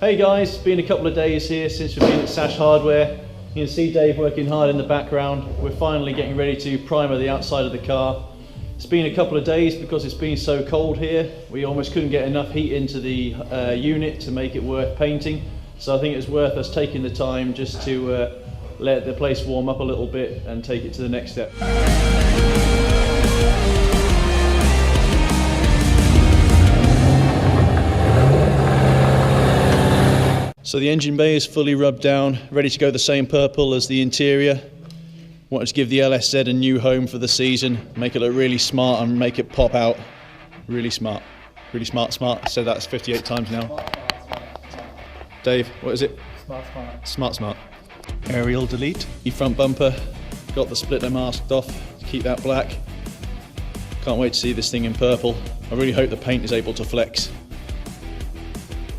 Hey guys, it's been a couple of days here since we've been at Sash Hardware. You can see Dave working hard in the background. We're finally getting ready to primer the outside of the car. It's been a couple of days because it's been so cold here. We almost couldn't get enough heat into the unit to make it worth painting. So I think it's worth us taking the time just to let the place warm up a little bit and take it to the next step. So the engine bay is fully rubbed down, ready to go the same purple as the interior. Wanted to give the LSZ a new home for the season, make it look really smart and make it pop out. Really smart. Really smart. I said that 58 times now. Dave, what is it? Smart. Aerial delete. The front bumper, got the splitter masked off to keep that black. Can't wait to see this thing in purple. I really hope the paint is able to flex.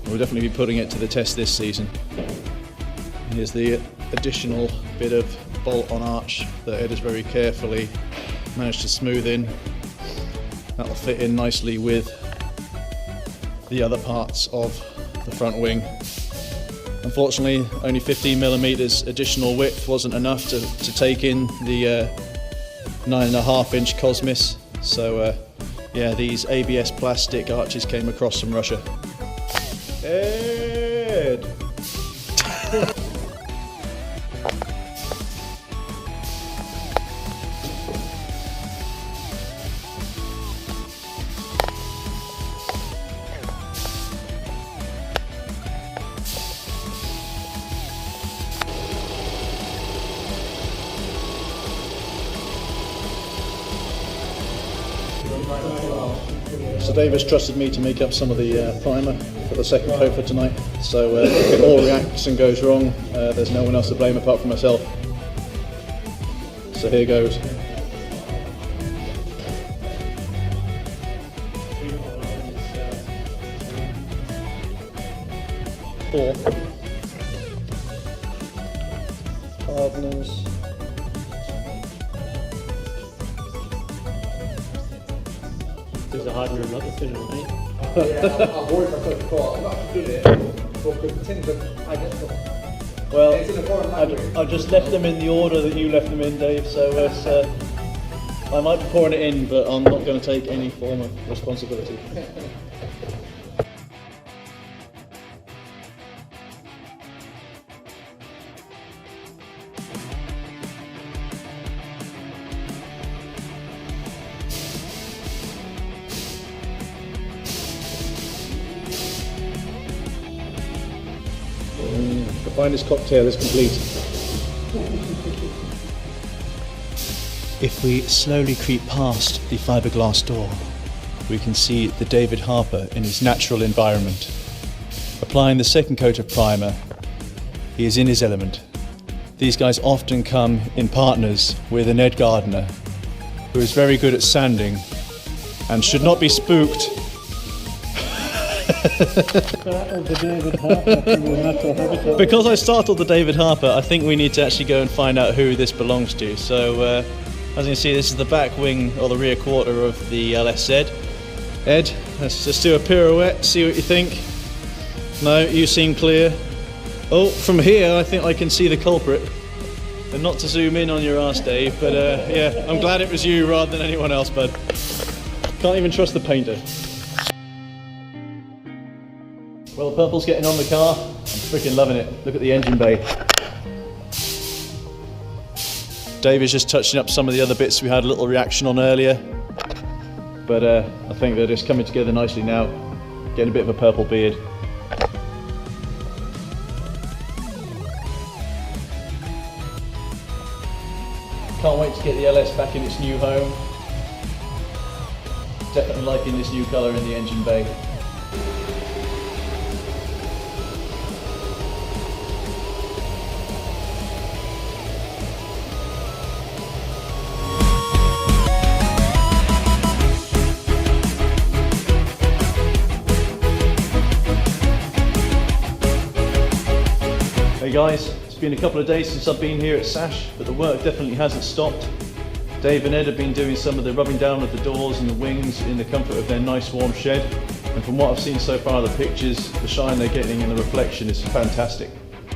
We'll definitely be putting it to the test this season. Here's the additional bit of bolt on arch that Ed has very carefully managed to smooth in. That'll fit in nicely with the other parts of the front wing. Unfortunately, only 15mm additional width wasn't enough to take in the 9.5-inch Cosmos. So yeah, these ABS plastic arches came across from Russia. Ed! So Dave has trusted me to make up some of the primer for the second coat for tonight. So if it all reacts and goes wrong, there's no one else to blame apart from myself. So here goes. Four. Hardeners. There's a hardener and another thinner, right? Yeah, I'm worried myself before. I'm not doing it because the tins I get them. Well, It's in a foreign language. I just left them in the order that you left them in, Dave, so it's, I might be pouring it in, but I'm not going to take any form of responsibility. The finest cocktail is complete. If we slowly creep past the fiberglass door, we can see the David Harper in his natural environment. Applying the second coat of primer, he is in his element. These guys often come in partners with an Ed Gardner, who is very good at sanding and should not be spooked. Because I startled the David Harper, I think we need to actually go and find out who this belongs to. So, as you can see, this is the back wing or the rear quarter of the LSZ. Ed, let's just do a pirouette, see what you think. No, you seem clear. Oh, from here I think I can see the culprit. And not to zoom in on your arse, Dave, but yeah, I'm glad it was you rather than anyone else, bud. Can't even trust the painter. Well, the purple's getting on the car. I'm freaking loving it. Look at the engine bay. Dave is just touching up some of the other bits we had a little reaction on earlier. But I think they're just coming together nicely now. Getting a bit of a purple beard. Can't wait to get the LS back in its new home. Definitely liking this new colour in the engine bay. Hey guys, it's been a couple of days since I've been here at Sash, but the work definitely hasn't stopped. Dave and Ed have been doing some of the rubbing down of the doors and the wings in the comfort of their nice warm shed. And from what I've seen so far, the pictures, the shine they're getting and the reflection is fantastic.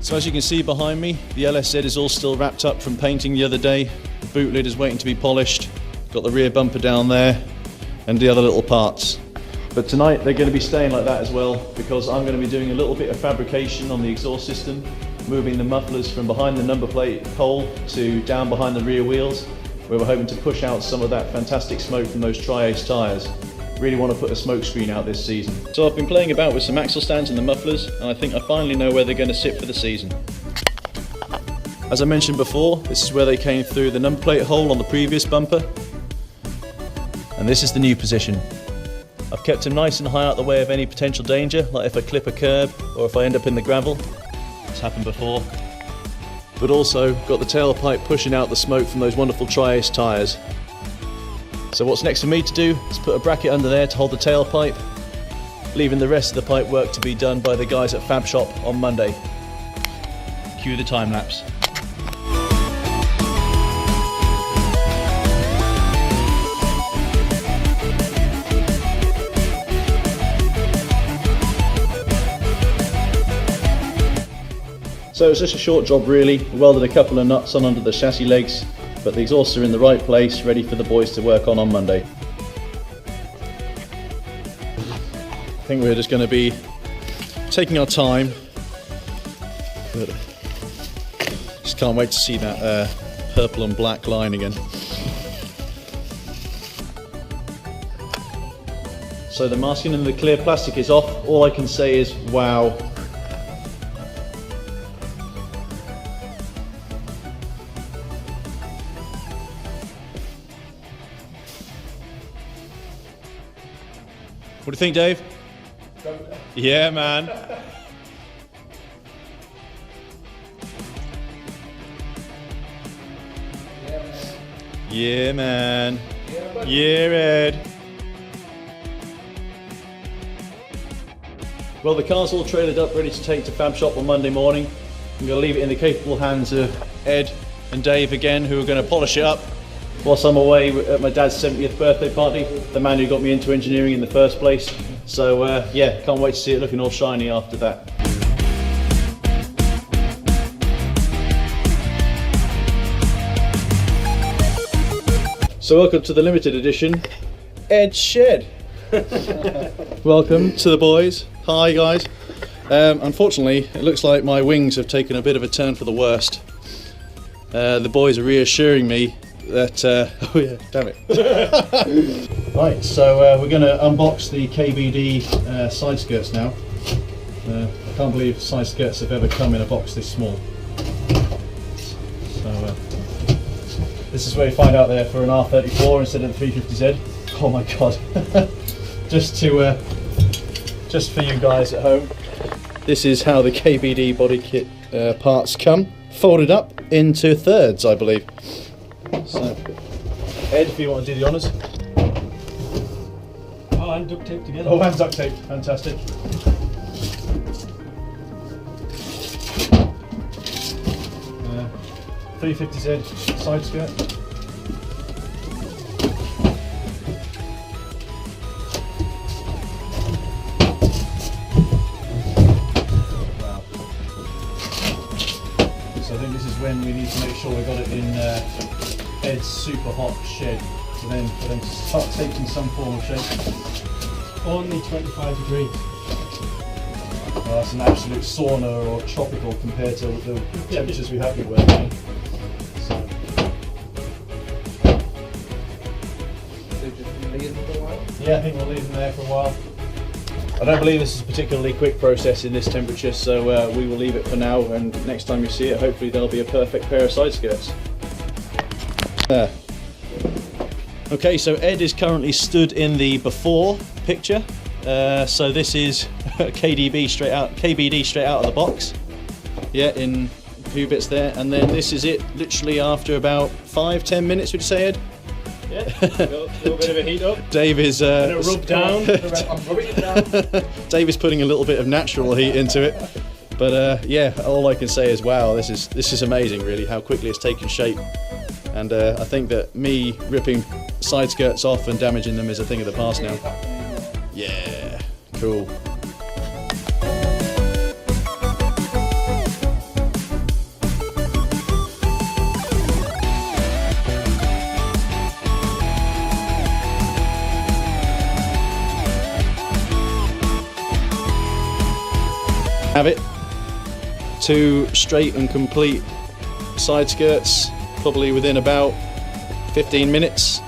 So as you can see behind me, the LSZ is all still wrapped up from painting the other day. The boot lid is waiting to be polished. Got the rear bumper down there and the other little parts. But tonight they're going to be staying like that as well, because I'm going to be doing a little bit of fabrication on the exhaust system, moving the mufflers from behind the number plate hole to down behind the rear wheels, where we're hoping to push out some of that fantastic smoke from those Tri-Ace tyres. Really want to put a smoke screen out this season. So I've been playing about with some axle stands and the mufflers, and I think I finally know where they're going to sit for the season. As I mentioned before, this is where they came through the number plate hole on the previous bumper, and this is the new position. I've kept them nice and high out the way of any potential danger, like if I clip a curb or if I end up in the gravel. It's happened before. But also got the tailpipe pushing out the smoke from those wonderful Tri-Ace tyres. So what's next for me to do is put a bracket under there to hold the tailpipe, leaving the rest of the pipe work to be done by the guys at Fab Shop on Monday. Cue the time lapse. So it's just a short job really. Welded a couple of nuts on under the chassis legs, but the exhausts are in the right place, ready for the boys to work on Monday. I think we're just going to be taking our time, but just can't wait to see that purple and black line again. So the masking and the clear plastic is off. All I can say is wow. What do you think, Dave? Yeah, man. Yeah, man. Yeah, Ed. Well, the car's all trailered up, ready to take to Fab Shop on Monday morning. I'm going to leave it in the capable hands of Ed and Dave again, who are going to polish it up whilst I'm away at my dad's 70th birthday party, the man who got me into engineering in the first place. So yeah, can't wait to see it looking all shiny after that. So welcome to the limited edition, Ed's Shed. Welcome to the boys. Hi guys. Unfortunately, it looks like my wings have taken a bit of a turn for the worst. The boys are reassuring me that, oh yeah, damn it. Right, so we're going to unbox the KBD side skirts now. I can't believe side skirts have ever come in a box this small. So this is where you find out they're for an R34 instead of the 350Z. Oh my god. Just for you guys at home. This is how the KBD Body Kit parts come, folded up into thirds, I believe. So, Ed, if you want to do the honours. Oh, and duct tape together. Oh, and duct tape, fantastic. 350Z side skirt. Wow. So I think this is when we need to make sure we got it in Ed's super hot shed for them to start taking some form of shape. Only 25 degrees. Well, that's an absolute sauna or tropical compared to the temperatures we have been working in. So. Yeah, I think we'll leave them there for a while. I don't believe this is a particularly quick process in this temperature, so we will leave it for now, and next time you see it, hopefully there'll be a perfect pair of side skirts. There. Okay, so Ed is currently stood in the before picture. So this is KBD straight out of the box. Yeah, in a few bits there, and then this is it literally after about 5-10 minutes, would you say, Ed? Yeah, a little bit of a heat up. Dave is and a rub down. I'm rubbing it down. Dave is putting a little bit of natural heat into it. But yeah, all I can say is wow, this is amazing really, how quickly it's taken shape. And I think that me ripping side skirts off and damaging them is a thing of the past now. Yeah, Cool. Have it. 2 straight and complete side skirts, probably within about 15 minutes.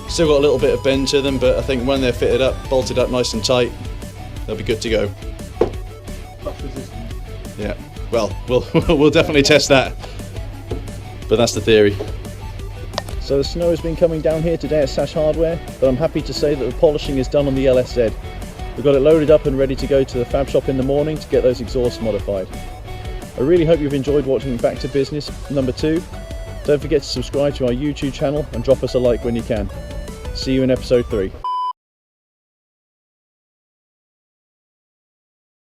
Still got a little bit of bend to them, but I think when they're fitted up, bolted up nice and tight, they'll be good to go. Yeah, well, we'll definitely test that, but that's the theory. So the snow has been coming down here today at Sash Hardware, but I'm happy to say that the polishing is done on the LSZ. We've got it loaded up and ready to go to the fab shop in the morning to get those exhausts modified. I really hope you've enjoyed watching Back to Business number 2. Don't forget to subscribe to our YouTube channel and drop us a like when you can. See you in episode 3.